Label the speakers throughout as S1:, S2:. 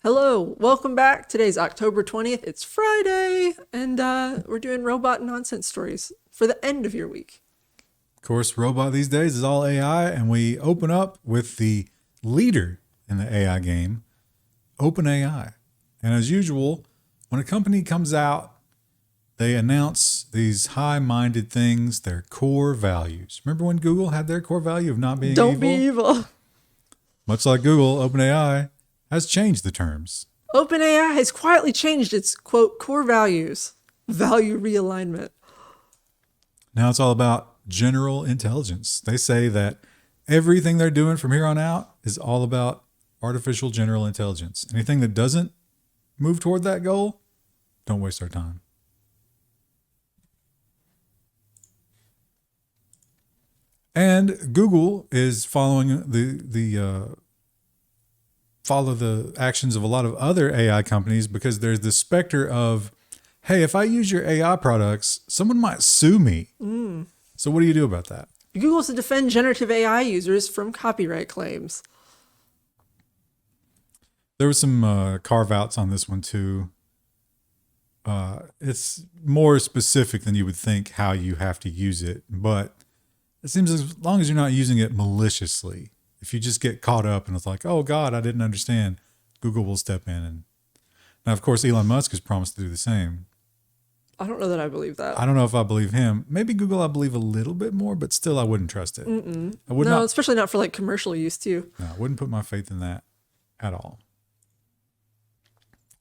S1: Hello, welcome back. Today's October 20th. It's Friday, and we're doing robot nonsense stories for the end of your week.
S2: Of course, robot these days is all AI, and we open up with the leader in the AI game, OpenAI. And as usual, when a company comes out, they announce these high-minded things, their core values. Remember when Google had their core value of not being evil?
S1: Don't be evil.
S2: Much like Google, OpenAI has changed the terms.
S1: OpenAI has quietly changed its, quote, core values. Value realignment.
S2: Now it's all about general intelligence. They say that everything they're doing from here on out is all about artificial general intelligence. Anything that doesn't move toward that goal, don't waste our time. And Google is following follow the actions of a lot of other AI companies because there's the specter of, hey, if I use your AI products, someone might sue me. So what do you do about that?
S1: Google has to defend generative AI users from copyright claims.
S2: There was some carve-outs on this one too. It's more specific than you would think how you have to use it, but it seems as long as you're not using it maliciously, if you just get caught up and it's like, oh God, I didn't understand, Google will step in. And now, of course, Elon Musk has promised to do the same.
S1: I don't know that I believe that.
S2: I don't know if I believe him. Maybe Google I believe a little bit more, but still I wouldn't trust it. I would
S1: No,
S2: not.
S1: especially not for like commercial use too.
S2: No, I wouldn't put my faith in that at all.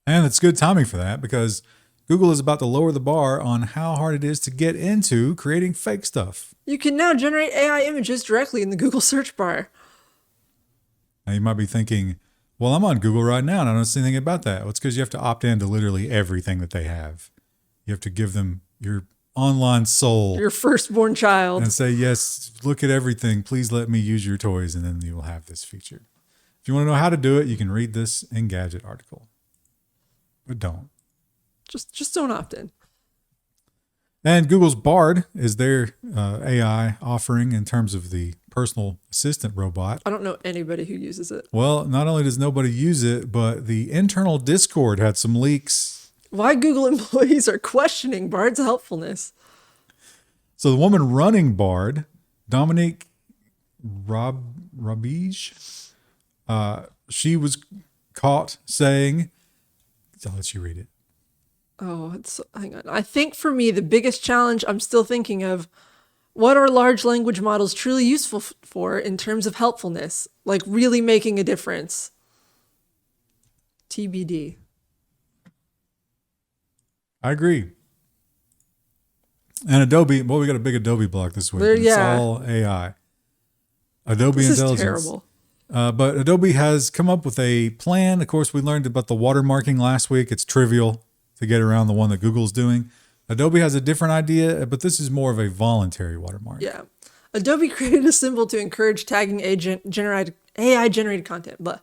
S2: And it's good timing for that because Google is about to lower the bar on how hard it is to get into creating fake stuff.
S1: You can now generate AI images directly in the Google search bar.
S2: Now you might be thinking, well, I'm on Google right now and I don't see anything about that. Well, it's because you have to opt in to literally everything that they have. You have to give them your online soul.
S1: Your firstborn child.
S2: And say, yes, look at everything. Please let me use your toys. And then you will have this feature. If you want to know how to do it, you can read this Engadget article. But don't.
S1: Just don't opt in.
S2: And Google's Bard is their AI offering in terms of the personal assistant robot.
S1: I don't know anybody who uses it.
S2: Well, not only does nobody use it, but the internal Discord had some leaks.
S1: Why Google employees are questioning Bard's helpfulness.
S2: So the woman running Bard, Dominique Rabige, she was caught saying, I'll let you read it.
S1: Oh, hang on. I think for me, the biggest challenge I'm still thinking of, what are large language models truly useful for in terms of helpfulness? Like really making a difference? TBD.
S2: I agree. And Adobe, well, we got a big Adobe block this week. It's all AI. Adobe
S1: This
S2: Intelligence.
S1: is terrible.
S2: But Adobe has come up with a plan. Of course, we learned about the watermarking last week. It's trivial to get around the one that Google's doing. Adobe has a different idea, but this is more of a voluntary watermark.
S1: Yeah. Adobe created a symbol to encourage tagging AI-generated content. But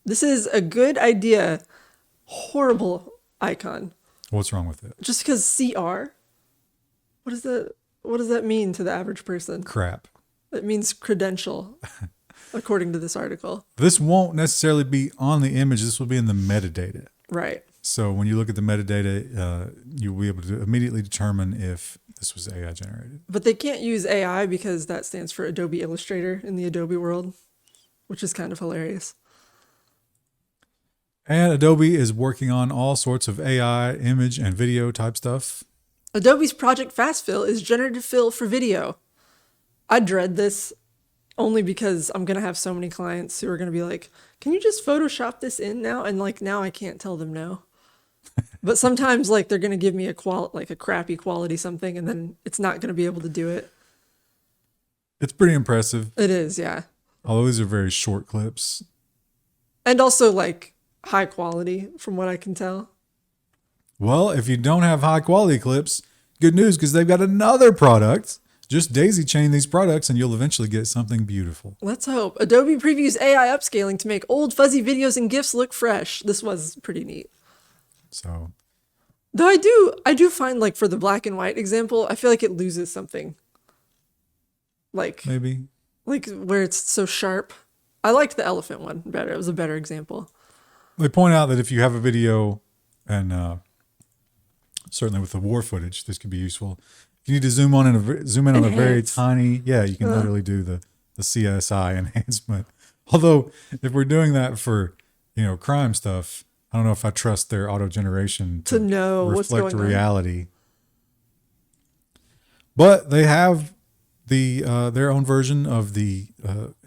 S1: this is a good idea. Horrible icon.
S2: What's wrong with it?
S1: Just because CR? What does that mean to the average person?
S2: Crap.
S1: It means credential, according to this article.
S2: This won't necessarily be on the image. This will be in the metadata.
S1: Right.
S2: So when you look at the metadata, you'll be able to immediately determine if this was AI generated.
S1: But they can't use AI because that stands for Adobe Illustrator in the Adobe world, which is kind of hilarious.
S2: And Adobe is working on all sorts of AI, image, and video type stuff.
S1: Adobe's Project Fast Fill is generative fill for video. I dread this only because I'm going to have so many clients who are going to be like, can you just Photoshop this in now? And like, now I can't tell them no. But sometimes like they're going to give me a crappy quality something and then it's not going to be able to do it.
S2: It's pretty impressive.
S1: It is, yeah.
S2: Although these are very short clips.
S1: And also like high quality from what I can tell.
S2: Well, if you don't have high quality clips, good news because they've got another product. Just daisy chain these products and you'll eventually get something beautiful.
S1: Let's hope. Adobe previews AI upscaling to make old fuzzy videos and GIFs look fresh. This was pretty neat.
S2: So,
S1: though I do find like for the black and white example, I feel like it loses something. Like
S2: maybe
S1: like where it's so sharp. I liked the elephant one better. It was a better example.
S2: they point out that if you have a video, and certainly with the war footage, this could be useful. If you need to zoom in on a very tiny, you can literally do the CSI enhancement. Although, if we're doing that for crime stuff, I don't know if I trust their auto generation
S1: to know
S2: reflect
S1: what's going
S2: reality. On. But they have their own version of the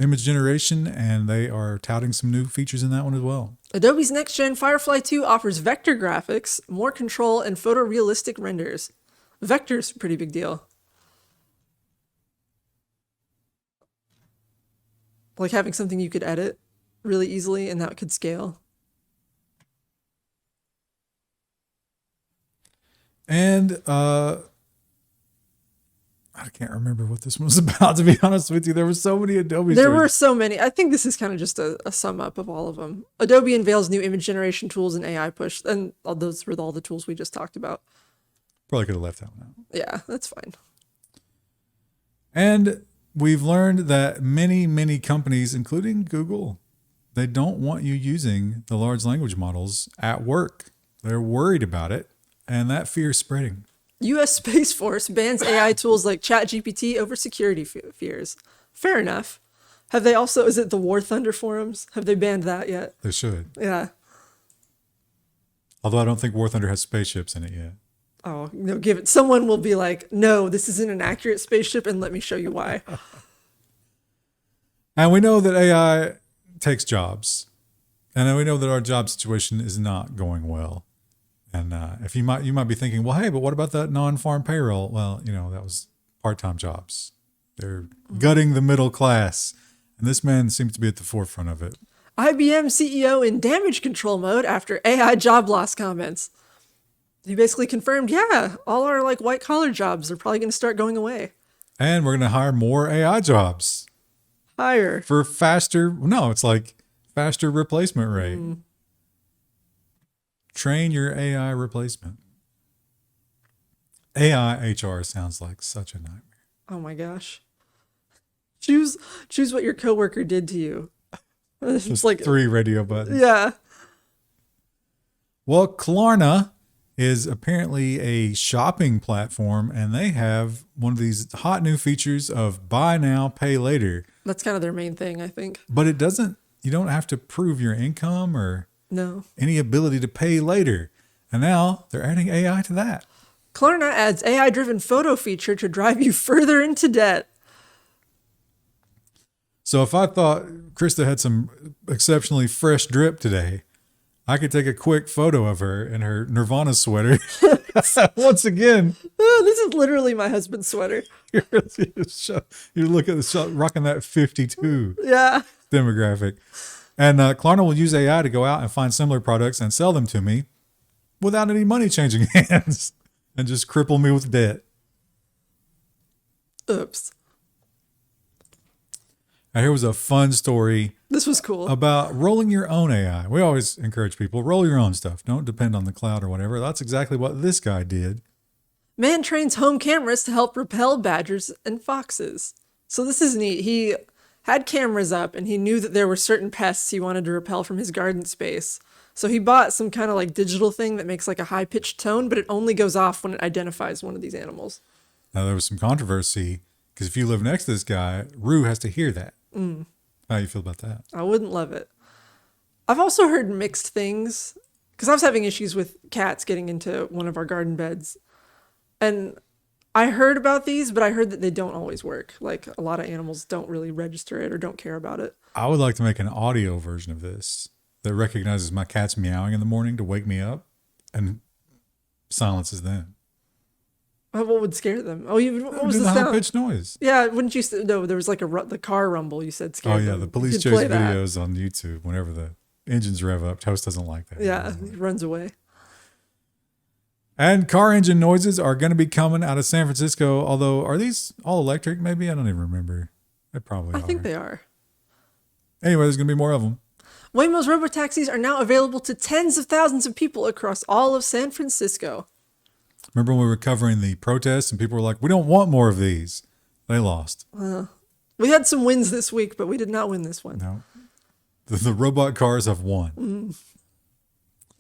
S2: image generation, and they are touting some new features in that one as well.
S1: Adobe's next-gen Firefly 2 offers vector graphics, more control, and photorealistic renders. Vector's a pretty big deal. Like having something you could edit really easily and that could scale.
S2: And I can't remember what this one was about, to be honest with you. There were so many Adobe
S1: There were so many. I think this is kind of just a sum up of all of them. Adobe unveils new image generation tools and AI push. And those were all the tools we just talked about.
S2: Probably could have left that one out.
S1: Yeah, that's fine.
S2: And we've learned that many companies, including Google, they don't want you using the large language models at work. They're worried about it, and that fear is spreading. U.S.
S1: Space Force bans AI tools like ChatGPT over security fears. Fair enough. Have they also, is it the War Thunder forums? Have they banned that yet?
S2: They should.
S1: Yeah.
S2: Although I don't think War Thunder has spaceships in it yet.
S1: Oh, no, give it. Someone will be like, no, this isn't an accurate spaceship, and let me show you why.
S2: And we know that AI takes jobs. And we know that our job situation is not going well. And if you might be thinking, well, hey, but what about that non-farm payroll? Well, that was part-time jobs. They're gutting the middle class. And this man seems to be at the forefront of it.
S1: IBM CEO in damage control mode after AI job loss comments. He basically confirmed, all our white collar jobs are probably going to start going away.
S2: And we're going to hire more AI jobs.
S1: Higher.
S2: For faster replacement rate. Train your AI replacement. AI HR sounds like such a nightmare.
S1: Oh my gosh. Choose what your coworker did to you. It's
S2: just
S1: like
S2: 3 radio buttons.
S1: Yeah.
S2: Well, Klarna is apparently a shopping platform, and they have one of these hot new features of buy now, pay later.
S1: That's kind of their main thing, I think.
S2: But you don't have to prove your income or any ability to pay later. And now they're adding AI to that.
S1: Klarna adds AI-driven photo feature to drive you further into debt.
S2: So if I thought Krista had some exceptionally fresh drip today, I could take a quick photo of her in her Nirvana sweater. Once again.
S1: This is literally my husband's sweater.
S2: You look at the shot, rocking that 52 demographic. And Klarna will use AI to go out and find similar products and sell them to me without any money changing hands and just cripple me with debt.
S1: Oops.
S2: Now, here was a fun story.
S1: This was cool.
S2: About rolling your own AI. We always encourage people, roll your own stuff. Don't depend on the cloud or whatever. That's exactly what this guy did.
S1: Man trains home cameras to help repel badgers and foxes. So this is neat. He had cameras up and he knew that there were certain pests he wanted to repel from his garden space. So he bought some kind of digital thing that makes a high-pitched tone, but it only goes off when it identifies one of these animals.
S2: Now, there was some controversy because if you live next to this guy, Rue has to hear that. How do you feel about that?
S1: I wouldn't love it. I've also heard mixed things because I was having issues with cats getting into one of our garden beds. And I heard about these, but I heard that they don't always work. A lot of animals don't really register it or don't care about it. I
S2: would like to make an audio version of this that recognizes my cat's meowing in the morning to wake me up and silences them.
S1: What would scare them? What was the
S2: sound?
S1: High-pitched
S2: noise.
S1: Yeah, wouldn't you? No, there was the car rumble. You said scared them.
S2: The police chase videos on YouTube. Whenever the engines rev up, Toast doesn't like that.
S1: Yeah, he runs away.
S2: And car engine noises are going to be coming out of San Francisco. Although, are these all electric? Maybe I don't even remember. They probably are.
S1: I think they are.
S2: Anyway, there's going to be more of them.
S1: Waymo's robotaxis are now available to tens of thousands of people across all of San Francisco.
S2: Remember when we were covering the protests and people were like, we don't want more of these. They lost.
S1: We had some wins this week, but we did not win this one.
S2: No. The robot cars have won.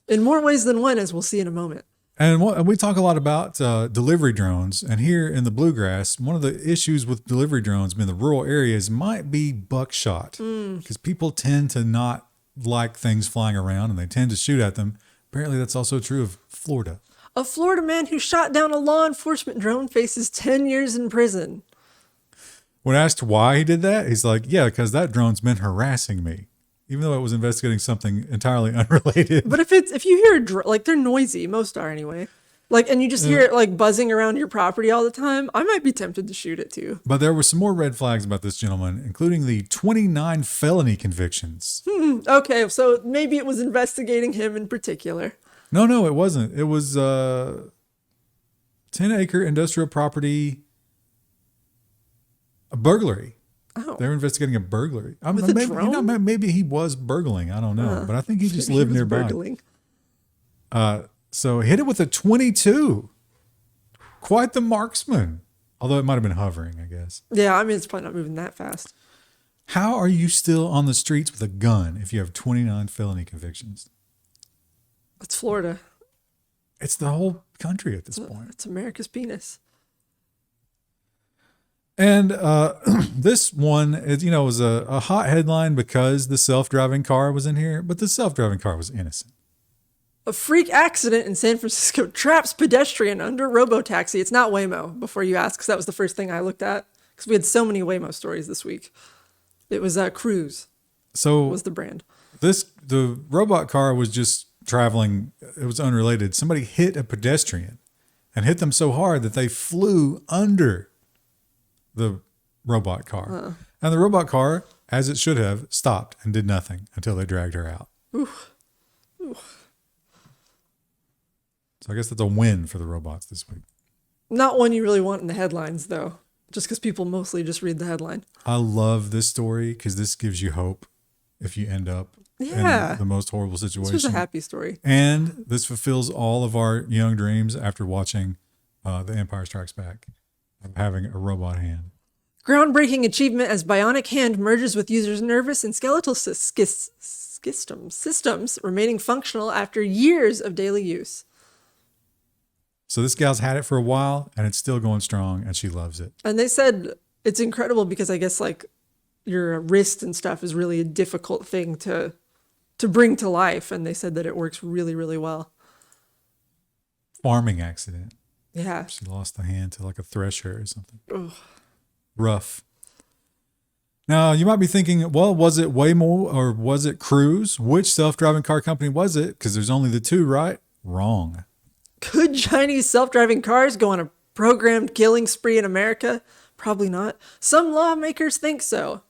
S1: In more ways than one, as we'll see in a moment.
S2: And we talk a lot about delivery drones. And here in the bluegrass, one of the issues with delivery drones in the rural areas might be buckshot, because people tend to not like things flying around and they tend to shoot at them. Apparently, that's also true of Florida.
S1: A Florida man who shot down a law enforcement drone faces 10 years in prison.
S2: When asked why he did that, he's like, yeah, because that drone's been harassing me, even though it was investigating something entirely unrelated.
S1: But if you hear like they're noisy, most are anyway. Like, and you just hear it like buzzing around your property all the time, I might be tempted to shoot it too.
S2: But there were some more red flags about this gentleman, including the 29 felony convictions.
S1: Okay, so maybe it was investigating him in particular.
S2: No, it wasn't. It was 10-acre industrial property, a burglary.
S1: Oh.
S2: They were investigating a burglary.
S1: With a drone?
S2: Maybe he was burgling. I don't know. But I think he just lived nearby.
S1: Burgling.
S2: So hit it with a 22. Quite the marksman. Although it might have been hovering, I guess.
S1: Yeah, I mean, it's probably not moving that fast.
S2: How are you still on the streets with a gun if you have 29 felony convictions?
S1: It's Florida.
S2: It's the whole country at this point.
S1: It's America's penis.
S2: And this one, was a hot headline because the self-driving car was in here, but the self-driving car was innocent.
S1: A freak accident in San Francisco traps pedestrian under robotaxi. It's not Waymo, before you ask, because that was the first thing I looked at. Because we had so many Waymo stories this week. It was Cruise.
S2: So
S1: was the brand.
S2: The robot car was just traveling. It was unrelated. Somebody hit a pedestrian and hit them so hard that they flew under the robot car. And the robot car, as it should have, stopped and did nothing until they dragged her out.
S1: Oof.
S2: So I guess that's a win for the robots this week.
S1: Not one you really want in the headlines, though, just because people mostly just read the headline.
S2: I love this story because this gives you hope if you end up in the most horrible situation.
S1: This was a happy story.
S2: And this fulfills all of our young dreams after watching The Empire Strikes Back of having a robot hand.
S1: Groundbreaking achievement as bionic hand merges with users' nervous and skeletal systems remaining functional after years of daily use.
S2: So this gal's had it for a while and it's still going strong and she loves it.
S1: And they said it's incredible because I guess like your wrist and stuff is really a difficult thing to bring to life. And they said that it works really, really well.
S2: Farming accident.
S1: Yeah.
S2: She lost the hand to like a thresher or something.
S1: Ugh.
S2: Rough. Now, you might be thinking, well, was it Waymo or was it Cruise? Which self-driving car company was it? Because there's only the two, right? Wrong.
S1: Could Chinese self-driving cars go on a programmed killing spree in America? Probably not. Some lawmakers think so.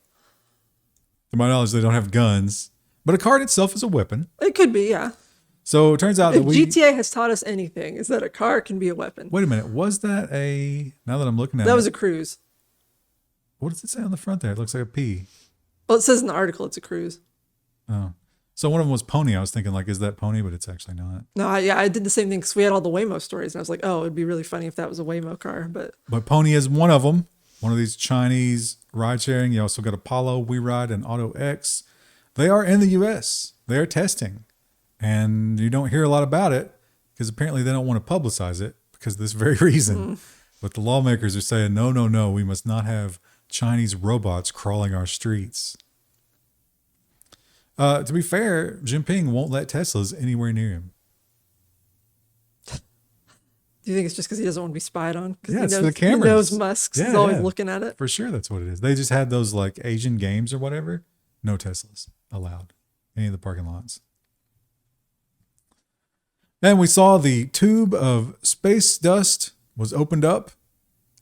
S2: To my knowledge, they don't have guns. But a car itself is a weapon.
S1: It could be, yeah.
S2: So it turns out that
S1: GTA has taught us anything, is that a car can be a weapon.
S2: Wait a minute. Was that now that I'm looking at it.
S1: That was a Cruise.
S2: What does it say on the front there? It looks like a P.
S1: Well, it says in the article it's a Cruise.
S2: Oh. So one of them was Pony. I was thinking, like, is that Pony? But it's actually not.
S1: No, I did the same thing because we had all the Waymo stories. And I was like, oh, it'd be really funny if that was a Waymo car.
S2: But Pony is one of them. One of these Chinese ride sharing. You also got Apollo, WeRide, and AutoX. They are in the U.S. They are testing. And you don't hear a lot about it because apparently they don't want to publicize it because of this very reason. But the lawmakers are saying, no, we must not have Chinese robots crawling our streets. To be fair, Jinping won't let Teslas anywhere near him.
S1: Do you think it's just because he doesn't want to be spied on?
S2: Yeah, it's for the cameras.
S1: He knows Musk's is always looking at it.
S2: For sure, that's what it is. They just had those like Asian games or whatever. No Teslas allowed. Any of the parking lots. And we saw the tube of space dust was opened up.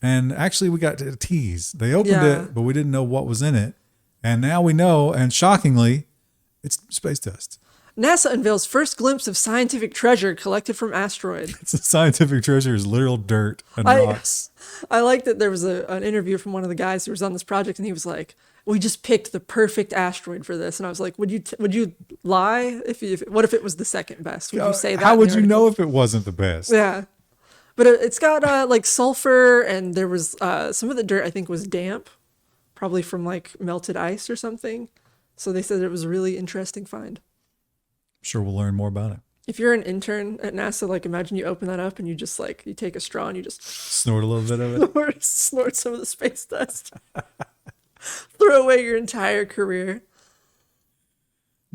S2: And actually, we got to tease. They opened it, but we didn't know what was in it. And now we know, and shockingly, it's space dust.
S1: NASA unveils first glimpse of scientific treasure collected from asteroid.
S2: It's a scientific treasure is literal dirt and rocks.
S1: I like that there was an interview from one of the guys who was on this project, and he was like, "We just picked the perfect asteroid for this." And I was like, "Would you lie? What if it was the second best? Would you say that?"
S2: How would you know if it wasn't the best?
S1: Yeah, but it's got like sulfur, and there was some of the dirt I think was damp, probably from like melted ice or something. So they said it was a really interesting find.
S2: Sure, we'll learn more about it.
S1: If you're an intern at NASA, like imagine you open that up and you just like you take a straw and you just
S2: Snort a little bit of it.
S1: snort some of the space dust. Throw away your entire career.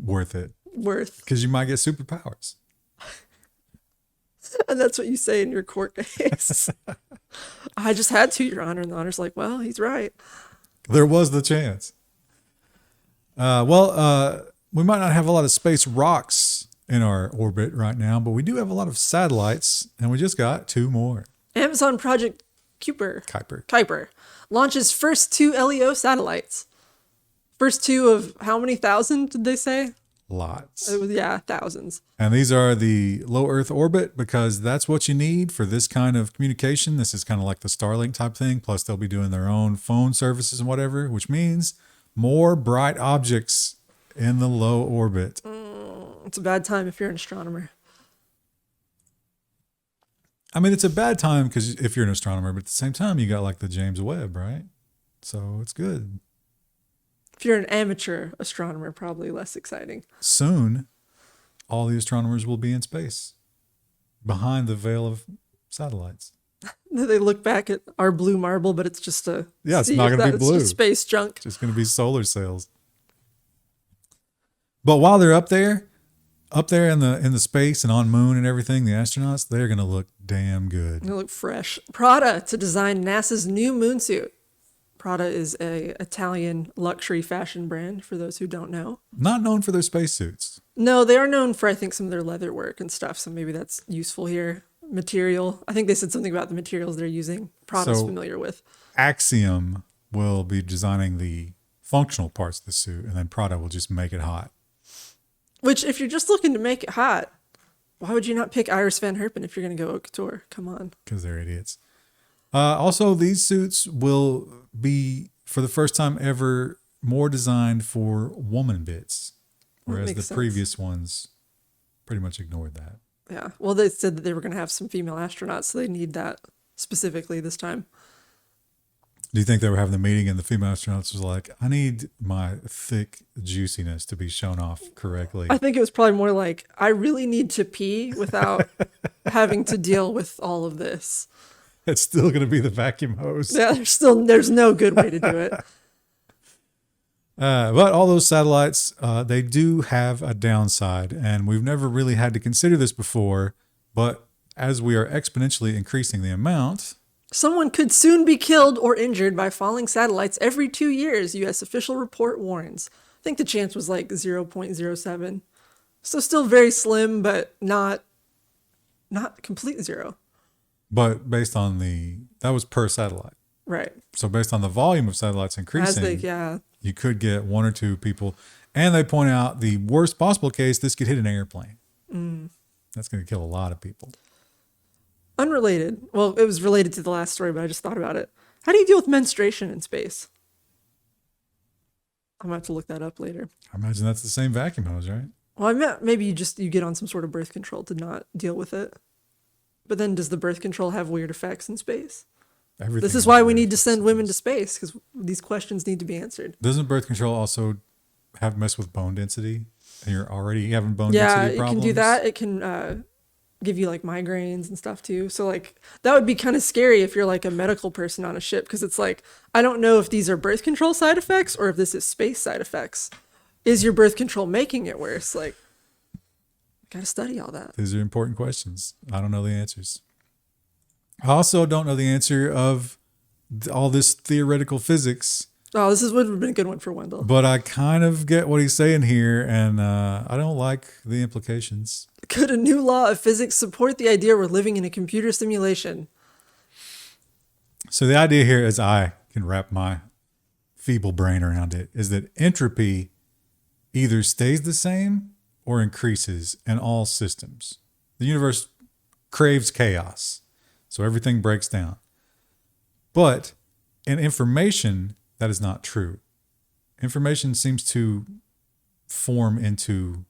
S2: Worth it.
S1: Worth.
S2: Because you might get superpowers.
S1: And that's what you say in your court case. I just had to, Your Honor. And the Honor's like, well, he's right.
S2: There was the chance. We might not have a lot of space rocks in our orbit right now, but we do have a lot of satellites, and we just got 2 more.
S1: Amazon Project
S2: Kuiper.
S1: launches first 2 LEO satellites. First 2 of how many thousand did they say?
S2: Lots.
S1: It was, thousands.
S2: And these are the low Earth orbit because that's what you need for this kind of communication. This is kind of like the Starlink type thing. Plus, they'll be doing their own phone services and whatever, which means more bright objects in the low orbit.
S1: It's a bad time if you're an astronomer.
S2: I mean, it's a bad time because if you're an astronomer, but at the same time, you got like the James Webb, right? So it's good.
S1: If you're an amateur astronomer, probably less exciting.
S2: Soon, all the astronomers will be in space behind the veil of satellites.
S1: They look back at our blue marble, but it's just a
S2: it's not going to be blue.
S1: It's just space junk.
S2: It's just going to be solar sails. But while they're up there in the space and on moon and everything, the astronauts, they're going to look damn good.
S1: They look fresh. Prada to design NASA's new moon suit. Prada is a Italian luxury fashion brand, for those who don't know.
S2: Not known for their spacesuits.
S1: No, they are known for, I think, some of their leather work and stuff, so maybe that's useful here. Material. I think they said something about the materials they're using. Prada's familiar with.
S2: Axiom will be designing the functional parts of the suit, and then Prada will just make it hot.
S1: Which, if you're just looking to make it hot, why would you not pick Iris Van Herpen if you're going to go haute couture? Come on.
S2: Because they're idiots. Also, these suits will be, for the first time ever, more designed for woman bits, whereas the previous ones pretty much ignored that.
S1: Yeah. Well, they said that they were going to have some female astronauts, so they need that specifically this time.
S2: Do you think they were having the meeting and the female astronauts was like, I need my thick juiciness to be shown off correctly?
S1: I think it was probably more like, I really need to pee without having to deal with all of this.
S2: It's still going to be the vacuum hose.
S1: Yeah, there's no good way to do it.
S2: But all those satellites, they do have a downside, and we've never really had to consider this before, but as we are exponentially increasing the amount...
S1: Someone could soon be killed or injured by falling satellites every 2 years, U.S. official report warns. I think the chance was like 0.07. So still very slim, but not complete zero.
S2: But based on that was per satellite.
S1: Right.
S2: So based on the volume of satellites increasing, you could get 1 or 2 people. And they point out the worst possible case, this could hit an airplane. That's going to kill a lot of people.
S1: Unrelated. Well, it was related to the last story, but I just thought about it. How do you deal with menstruation in space? I'm going to have to look that up later.
S2: I imagine that's the same vacuum hose, right?
S1: Well, I meant maybe you get on some sort of birth control to not deal with it. But then does the birth control have weird effects in space? This is why we need to send women to space, because these questions need to be answered.
S2: Doesn't birth control also mess with bone density? And you're already having bone density problems?
S1: Yeah, it can do that. It can give you like migraines and stuff too. So like that would be kind of scary if you're like a medical person on a ship, because it's like, I don't know if these are birth control side effects or if this is space side effects. Is your birth control making it worse? Like, got to study all that.
S2: These are important questions. I don't know the answers. I also don't know the answer of all this theoretical physics.
S1: Oh, this would have been a good one for Wendell.
S2: But I kind of get what he's saying here, and I don't like the implications.
S1: Could a new law of physics support the idea we're living in a computer simulation?
S2: So the idea here, as I can wrap my feeble brain around it, is that entropy either stays the same or increases in all systems. The universe craves chaos, so everything breaks down. But in information, that is not true. Information seems to form into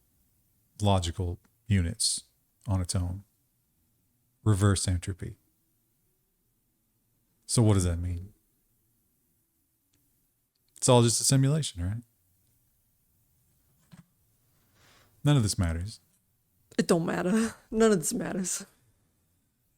S2: logical units on its own. Reverse entropy. So what does that mean? It's all just a simulation, right? None of this matters.
S1: It don't matter. None of this matters.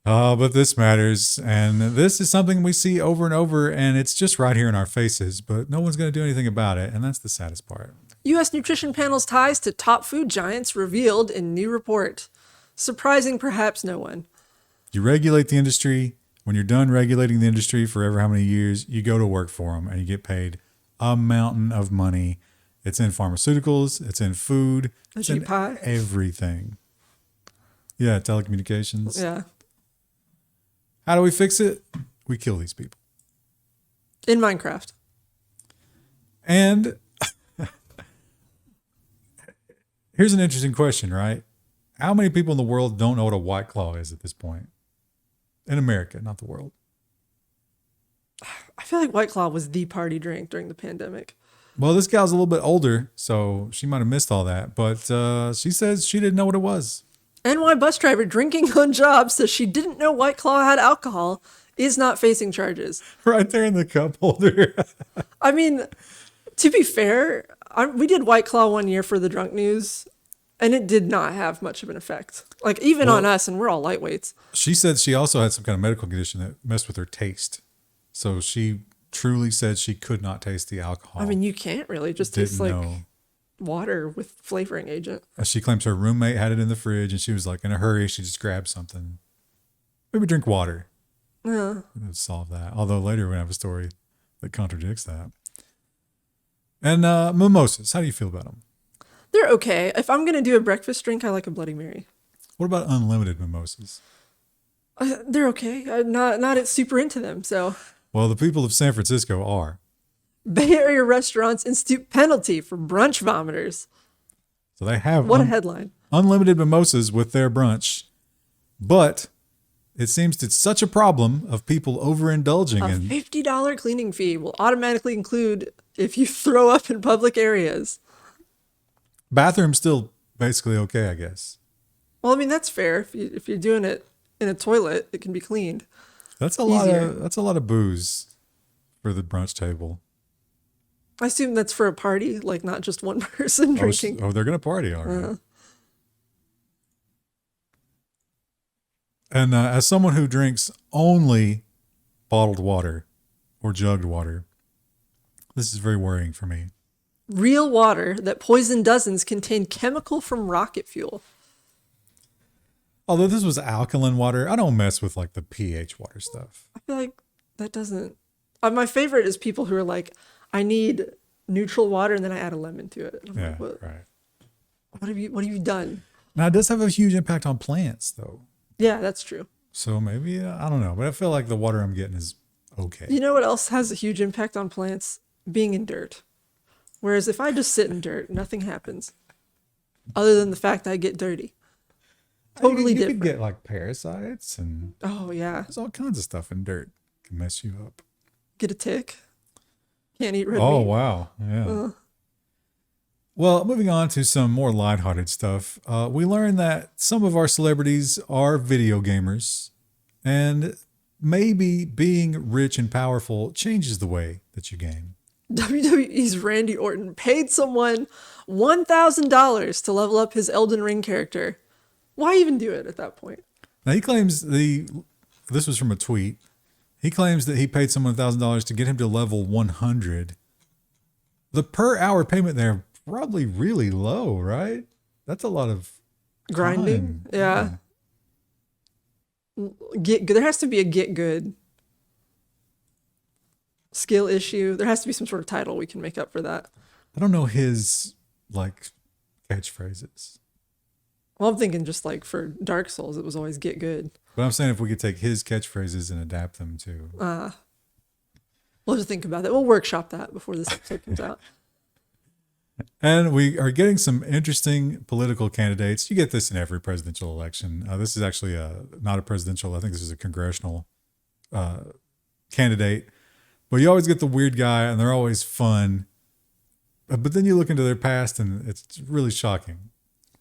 S2: But this matters. And this is something we see over and over, and it's just right here in our faces, but no one's going to do anything about it. And that's the saddest part.
S1: U.S. nutrition panel's ties to top food giants revealed in new report. Surprising perhaps no one.
S2: You regulate the industry. When you're done regulating the industry for ever how many years, you go to work for them and you get paid a mountain of money. It's in pharmaceuticals. It's in food. It's in everything. Yeah, telecommunications.
S1: Yeah.
S2: How do we fix it? We kill these people.
S1: In Minecraft.
S2: And here's an interesting question, right? How many people in the world don't know what a White Claw is at this point? In America, not the world.
S1: I feel like White Claw was the party drink during the pandemic.
S2: Well, this gal's a little bit older, so she might have missed all that. But she says she didn't know what it was.
S1: NY bus driver drinking on job says she didn't know White Claw had alcohol, is not facing charges.
S2: Right there in the cup holder.
S1: I mean, to be fair, we did White Claw one year for the Drunk News, and it did not have much of an effect. Like, even on us, and we're all lightweights.
S2: She said she also had some kind of medical condition that messed with her taste. So she truly said she could not taste the alcohol.
S1: I mean, you can't really. Just tastes like water with flavoring agent.
S2: She claims her roommate had it in the fridge, and she was like, in a hurry, she just grabbed something. Maybe drink water.
S1: Yeah.
S2: It would solve that. Although later we're going to have a story that contradicts that. And mimosas, how do you feel about them?
S1: They're okay. If I'm going to do a breakfast drink, I like a Bloody Mary.
S2: What about unlimited mimosas?
S1: They're okay. I'm not super into them, so.
S2: Well, the people of San Francisco are.
S1: Bay Area restaurants institute penalty for brunch vomiters.
S2: So they have
S1: what a headline.
S2: Unlimited mimosas with their brunch, but it seems it's such a problem of people overindulging.
S1: A $50 cleaning fee will automatically include if you throw up in public areas.
S2: Bathroom's still basically okay, I guess.
S1: Well, I mean, that's fair. If you're doing it in a toilet, it can be cleaned.
S2: That's a lot of booze for the brunch table.
S1: I assume that's for a party, like not just one person drinking.
S2: Oh, they're going to party, all right. And as someone who drinks only bottled water or jugged water, this is very worrying for me.
S1: Real water that poisoned dozens contained chemical from rocket fuel.
S2: Although this was alkaline water, I don't mess with like the pH water stuff.
S1: I feel like that doesn't. My favorite is people who are like, I need neutral water, and then I add a lemon to it. I'm like,
S2: right.
S1: What have you done?
S2: Now it does have a huge impact on plants, though.
S1: Yeah, that's true.
S2: So maybe I don't know, but I feel like the water I'm getting is okay.
S1: You know what else has a huge impact on plants? Being in dirt. Whereas if I just sit in dirt, nothing happens, other than the fact I get dirty. Totally different.
S2: You could get like parasites and there's all kinds of stuff in dirt can mess you up.
S1: Get a tick. Can't eat red meat.
S2: Oh wow, yeah. Well, moving on to some more lighthearted stuff, we learned that some of our celebrities are video gamers, and maybe being rich and powerful changes the way that you game.
S1: WWE's Randy Orton paid someone $1,000 to level up his Elden Ring character. Why even do it at that point?
S2: Now he claims this was from a tweet. He claims that he paid someone $1,000 to get him to level 100. The per hour payment there probably really low, right? That's a lot of
S1: grinding. Yeah. There has to be a get good skill issue. There has to be some sort of title we can make up for that.
S2: I don't know his like catchphrases.
S1: Well, I'm thinking just like for Dark Souls, it was always get good.
S2: But I'm saying if we could take his catchphrases and adapt them to.
S1: We'll just think about that. We'll workshop that before this episode comes out.
S2: And we are getting some interesting political candidates. You get this in every presidential election. This is actually not a presidential. I think this is a congressional candidate. But you always get the weird guy, and they're always fun. But then you look into their past, and it's really shocking.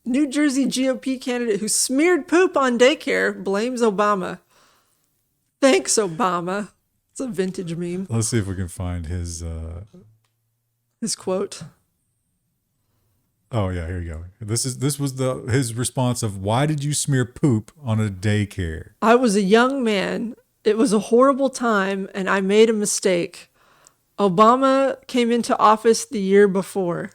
S1: New Jersey GOP candidate who smeared poop on daycare blames Obama. Thanks, Obama. It's a vintage meme.
S2: Let's see if we can find his
S1: quote.
S2: Oh yeah, here you go. This was his response of, why did you smear poop on a daycare?
S1: I was a young man. It was a horrible time, and I made a mistake. Obama came into office the year before.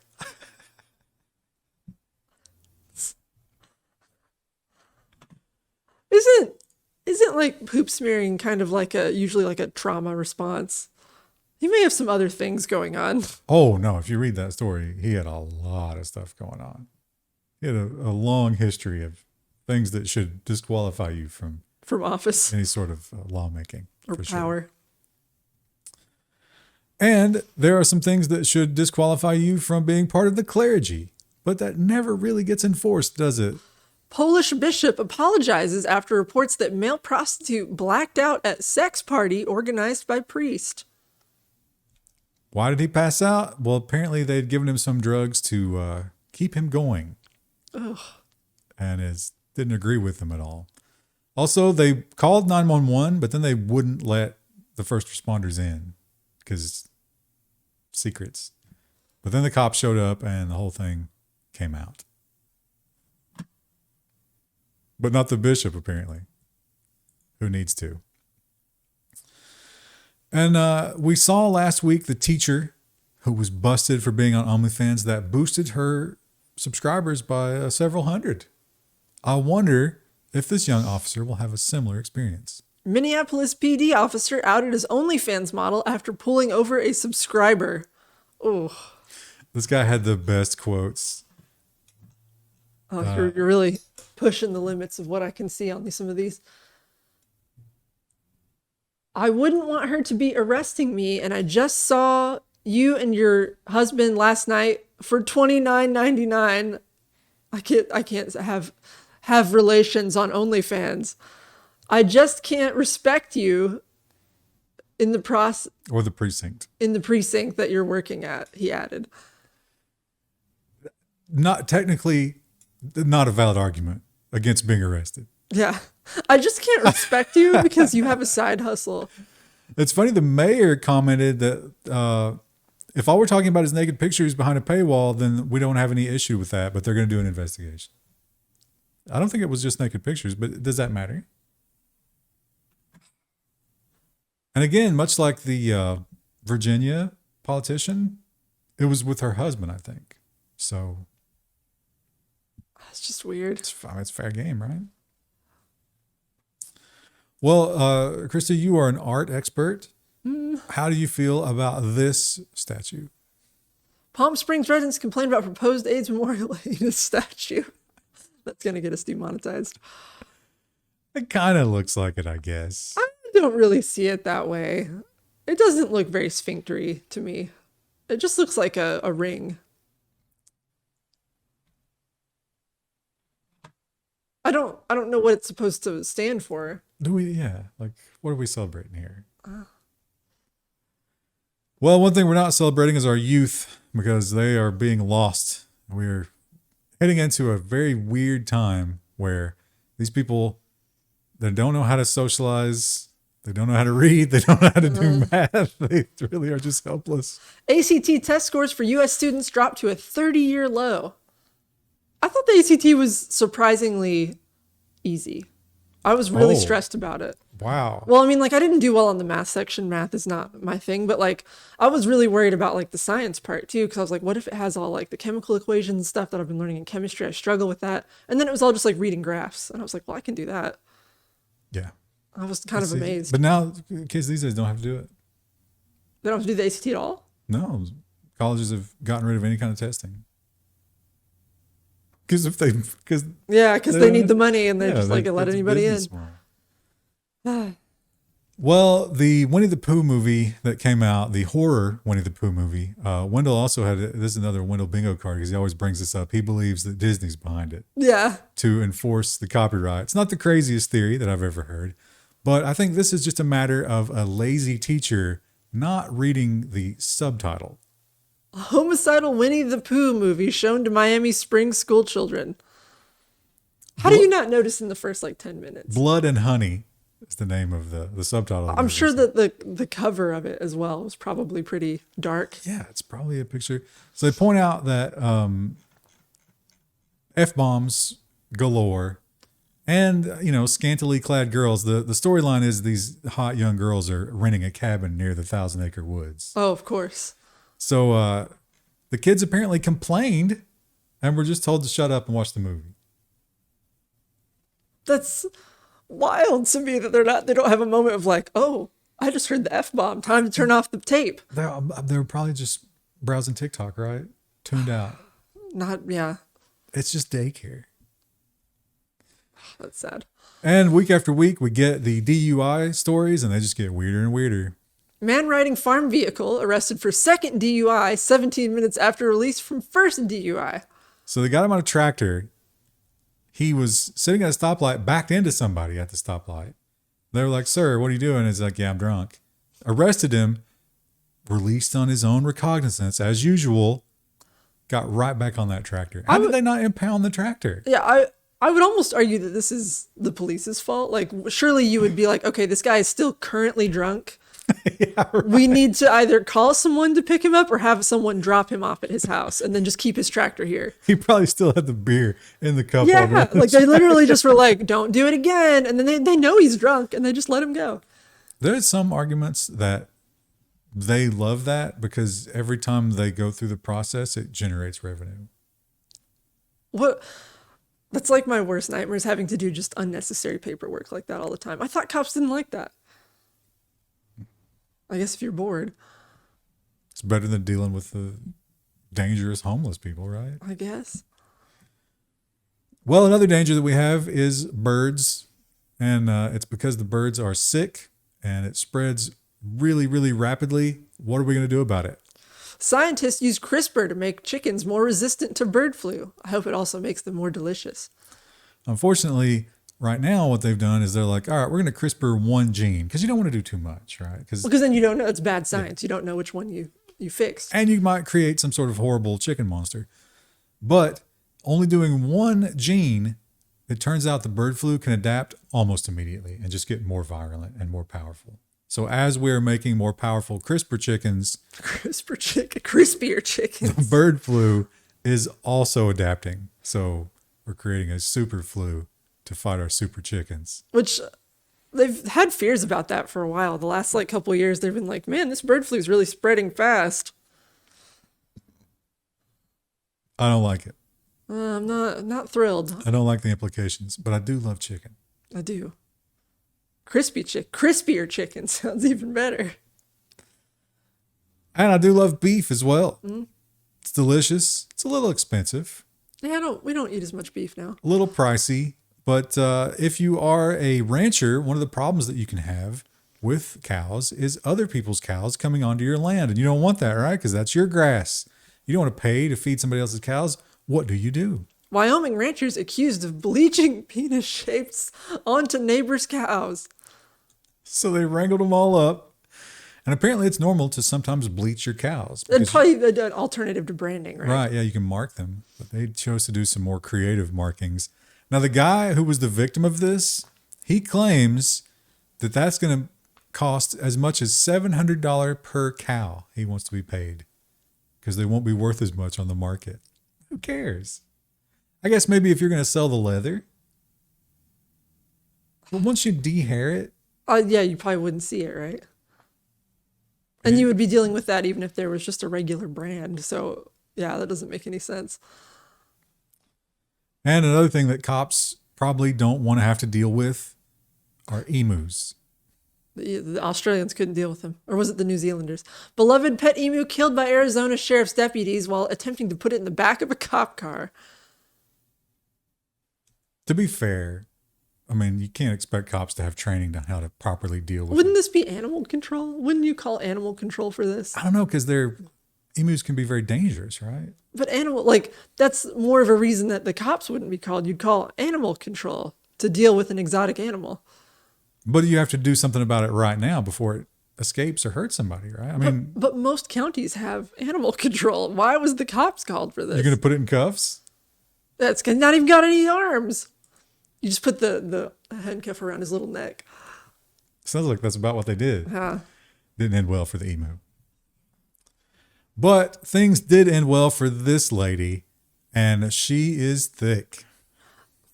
S1: Isn't like poop smearing kind of like usually like a trauma response? He may have some other things going on.
S2: Oh no, if you read that story, he had a lot of stuff going on. He had a long history of things that should disqualify you from
S1: Office
S2: any sort of lawmaking
S1: or
S2: for
S1: power.
S2: Sure. And there are some things that should disqualify you from being part of the clergy, but that never really gets enforced, does it?
S1: Polish bishop apologizes after reports that male prostitute blacked out at sex party organized by priest.
S2: Why did he pass out? Well, apparently they'd given him some drugs to keep him going.
S1: Ugh.
S2: And didn't agree with him at all. Also, they called 911, but then they wouldn't let the first responders in because secrets. But then the cops showed up and the whole thing came out. But not the bishop, apparently. Who needs to? And we saw last week the teacher who was busted for being on OnlyFans that boosted her subscribers by several hundred. I wonder if this young officer will have a similar experience.
S1: Minneapolis PD officer outed his OnlyFans model after pulling over a subscriber. Oh.
S2: This guy had the best quotes.
S1: Oh, you're really pushing the limits of what I can see on some of these. I wouldn't want her to be arresting me, and I just saw you and your husband last night for $29.99. I can't have relations on OnlyFans. I just can't respect you in the
S2: Or the precinct.
S1: In the precinct that you're working at, he added.
S2: Not technically, not a valid argument against being arrested.
S1: Yeah. I just can't respect you because you have a side hustle.
S2: It's funny, the mayor commented that if all we're talking about is naked pictures behind a paywall, then we don't have any issue with that, but they're going to do an investigation. I don't think it was just naked pictures, but does that matter? And again, much like the Virginia politician, it was with her husband, I think. So
S1: it's just weird.
S2: It's fair game, right? Well, Krista, you are an art expert. How do you feel about this statue?
S1: Palm Springs residents complained about proposed AIDS memorial in a statue. That's going to get us demonetized.
S2: It kind of looks like it, I guess.
S1: I don't really see it that way. It doesn't look very sphinctery to me. It just looks like a ring. I don't know what it's supposed to stand for.
S2: Like, what are we celebrating here? Well, one thing we're not celebrating is our youth because they are being lost. We're heading into a very weird time where these people, they don't know how to socialize. They don't know how to read. They don't know how to do math. They really are just helpless.
S1: ACT test scores for U.S. students dropped to a 30-year low. I thought the ACT was surprisingly easy. I was really stressed about it.
S2: Wow.
S1: Well, I mean, like, I didn't do well on the math section. Math is not my thing. But, like, I was really worried about, like, the science part, too. Because I was like, what if it has all, like, the chemical equations and stuff that I've been learning in chemistry? I struggle with that. And then it was all just, like, reading graphs. And I was like, well, I can do that.
S2: Yeah.
S1: I was kind of amazed.
S2: But now kids these days don't have to do it.
S1: They don't have to do the ACT at all?
S2: No. Colleges have gotten rid of any kind of testing. Because they
S1: need the money and they're just like, let anybody in.
S2: Well, the Winnie-the-Pooh movie that came out, the horror Winnie-the-Pooh movie, Wendell also had, this is another Wendell bingo card because he always brings this up. He believes that Disney's behind it.
S1: Yeah.
S2: To enforce the copyright. It's not the craziest theory that I've ever heard, but I think this is just a matter of a lazy teacher not reading the subtitle.
S1: A homicidal Winnie-the-Pooh movie shown to Miami Springs school children. How do you not notice in the first, 10 minutes?
S2: Blood and Honey is the name of the subtitle.
S1: I'm sure that the cover of it as well was probably pretty dark.
S2: Yeah, it's probably a picture. So they point out that F-bombs galore. And, scantily clad girls. The storyline is these hot young girls are renting a cabin near the Thousand Acre Woods.
S1: Oh, of course.
S2: So the kids apparently complained and were just told to shut up and watch the movie.
S1: That's wild to me that they don't have a moment of like, oh, I just heard the F-bomb. Time to turn off the tape.
S2: They were probably just browsing TikTok, right? Tuned out.
S1: Yeah.
S2: It's just daycare.
S1: That's sad.
S2: And week after week, we get the DUI stories, and they just get weirder and weirder.
S1: Man riding farm vehicle arrested for second DUI 17 minutes after release from first DUI.
S2: So they got him on a tractor. He was sitting at a stoplight, backed into somebody at the stoplight. They were like, "Sir, what are you doing?" He's like, "Yeah, I'm drunk." Arrested him, released on his own recognizance, as usual, got right back on that tractor. How did they not impound the tractor?
S1: Yeah, I would almost argue that this is the police's fault. Like, surely you would be like, okay, this guy is still currently drunk.
S2: Yeah, right.
S1: We need to either call someone to pick him up or have someone drop him off at his house and then just keep his tractor here.
S2: He probably still had the beer in the cup.
S1: Yeah, like they literally just were like, don't do it again. And then they know he's drunk and they just let him go.
S2: There's some arguments that they love that because every time they go through the process, it generates revenue.
S1: What? That's like my worst nightmare is having to do just unnecessary paperwork like that all the time. I thought cops didn't like that. I guess if you're bored.
S2: It's better than dealing with the dangerous homeless people, right?
S1: I guess.
S2: Well, another danger that we have is birds. And it's because the birds are sick and it spreads really, really rapidly. What are we going to do about it?
S1: Scientists use CRISPR to make chickens more resistant to bird flu. I hope it also makes them more delicious.
S2: Unfortunately, right now what they've done is they're like, all right, we're going to CRISPR one gene because you don't want to do too much, right?
S1: Because then you don't know. It's bad science. Yeah. You don't know which one you fix.
S2: And you might create some sort of horrible chicken monster. But only doing one gene, it turns out the bird flu can adapt almost immediately and just get more virulent and more powerful. So as we're making more powerful crispier chickens, the bird flu is also adapting. So we're creating a super flu to fight our super chickens.
S1: Which they've had fears about that for a while. The last couple of years, they've been like, man, this bird flu is really spreading fast.
S2: I don't like it.
S1: I'm not thrilled.
S2: I don't like the implications, but I do love chicken.
S1: I do. Crispier chicken sounds even better.
S2: And I do love beef as well. Mm. It's delicious. It's a little expensive.
S1: Yeah, we don't eat as much beef now.
S2: A little pricey, but if you are a rancher, one of the problems that you can have with cows is other people's cows coming onto your land, and you don't want that, right? Because that's your grass. You don't want to pay to feed somebody else's cows. What do?
S1: Wyoming ranchers accused of bleaching penis shapes onto neighbors' cows.
S2: So they wrangled them all up. And apparently it's normal to sometimes bleach your cows.
S1: And probably an alternative to branding, right?
S2: Right, yeah, you can mark them. But they chose to do some more creative markings. Now, the guy who was the victim of this, he claims that that's going to cost as much as $700 per cow he wants to be paid because they won't be worth as much on the market. Who cares? I guess maybe if you're going to sell the leather. But once you dehair it.
S1: Yeah, you probably wouldn't see it, right? And you would be dealing with that even if there was just a regular brand. So, yeah, that doesn't make any sense.
S2: And another thing that cops probably don't want to have to deal with are emus.
S1: The Australians couldn't deal with them. Or was it the New Zealanders? Beloved pet emu killed by Arizona sheriff's deputies while attempting to put it in the back of a cop car.
S2: To be fair, I mean, you can't expect cops to have training on how to properly deal with
S1: Wouldn't this be animal control? Wouldn't you call animal control for this?
S2: I don't know, because emus can be very dangerous, right?
S1: But that's more of a reason that the cops wouldn't be called. You'd call animal control to deal with an exotic animal.
S2: But you have to do something about it right now before it escapes or hurts somebody, right? I mean,
S1: but most counties have animal control. Why was the cops called for this?
S2: You're going to put it in cuffs?
S1: That's not even got any arms. You just put the handcuff around his little neck.
S2: Sounds like that's about what they did.
S1: Huh.
S2: Didn't end well for the emu. But things did end well for this lady. And she is thick.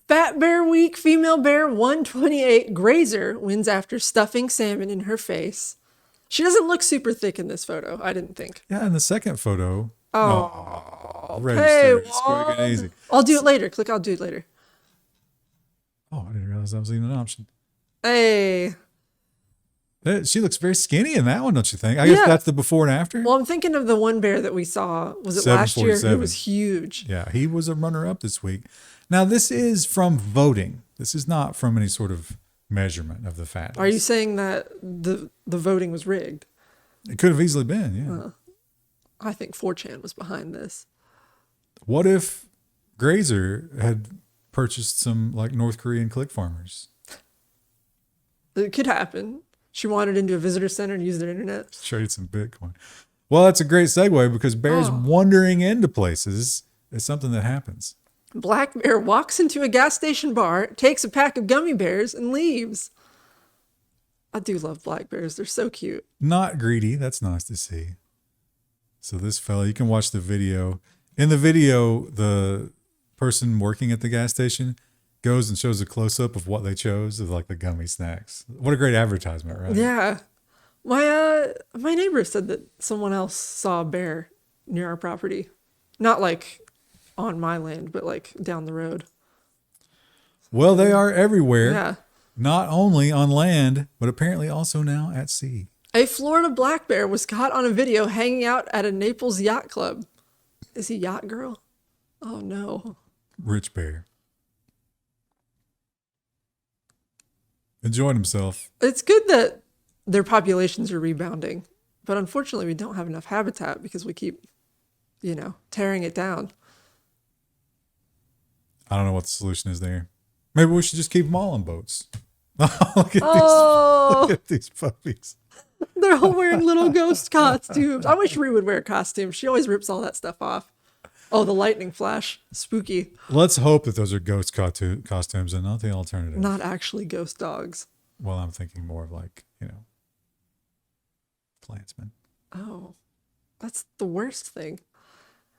S1: Fat Bear Week female bear 128 Grazer wins after stuffing salmon in her face. She doesn't look super thick in this photo, I didn't think.
S2: Yeah, in the second photo.
S1: Oh,
S2: register.
S1: hey,
S2: It's quick and easy.
S1: I'll do it later. Click I'll do it later.
S2: Oh, I didn't realize that was even an option.
S1: Hey.
S2: She looks very skinny in that one, don't you think? I guess
S1: Yeah.
S2: that's the before and after.
S1: Well, I'm thinking of the one bear that we saw. Was it last year? It
S2: 747.
S1: was huge.
S2: Yeah, he was a runner-up this week. Now, this is from voting. This is not from any sort of measurement of the fatness.
S1: Are you saying that the voting was rigged?
S2: It could have easily been, yeah.
S1: I think 4chan was behind this.
S2: What if Grazer had purchased some like North Korean click farmers?
S1: It could happen. She wandered into a visitor center and used their internet.
S2: Traded some Bitcoin. Well, that's a great segue because bears wandering into places is something that happens.
S1: Black bear walks into a gas station bar, takes a pack of gummy bears, and leaves. I do love black bears. They're so cute.
S2: Not greedy. That's nice to see. So this fella, you can watch the video. In the video, the person working at the gas station goes and shows a close-up of what they chose, of like the gummy snacks. What a great advertisement, right?
S1: Yeah. My neighbor said that someone else saw a bear near our property. Not like on my land, but like down the road.
S2: Well, they are everywhere.
S1: Yeah.
S2: Not only on land, but apparently also now at sea.
S1: A Florida black bear was caught on a video hanging out at a Naples yacht club. Is he yacht girl? Oh no.
S2: Rich bear. Enjoyed himself.
S1: It's good that their populations are rebounding, but unfortunately we don't have enough habitat because we keep, tearing it down.
S2: I don't know what the solution is there. Maybe we should just keep them all on boats. Look at these puppies.
S1: They're all wearing little ghost costumes. I wish Rue would wear a costume. She always rips all that stuff off. Oh, the lightning flash. Spooky.
S2: Let's hope that those are ghost costumes and not the alternative.
S1: Not actually ghost dogs.
S2: Well, I'm thinking more of like, Klansmen.
S1: Oh, that's the worst thing.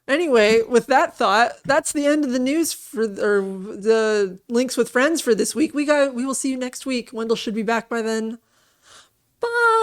S1: Anyway, with that thought, that's the end of the news or the links with friends for this week. We will see you next week. Wendell should be back by then. Bye.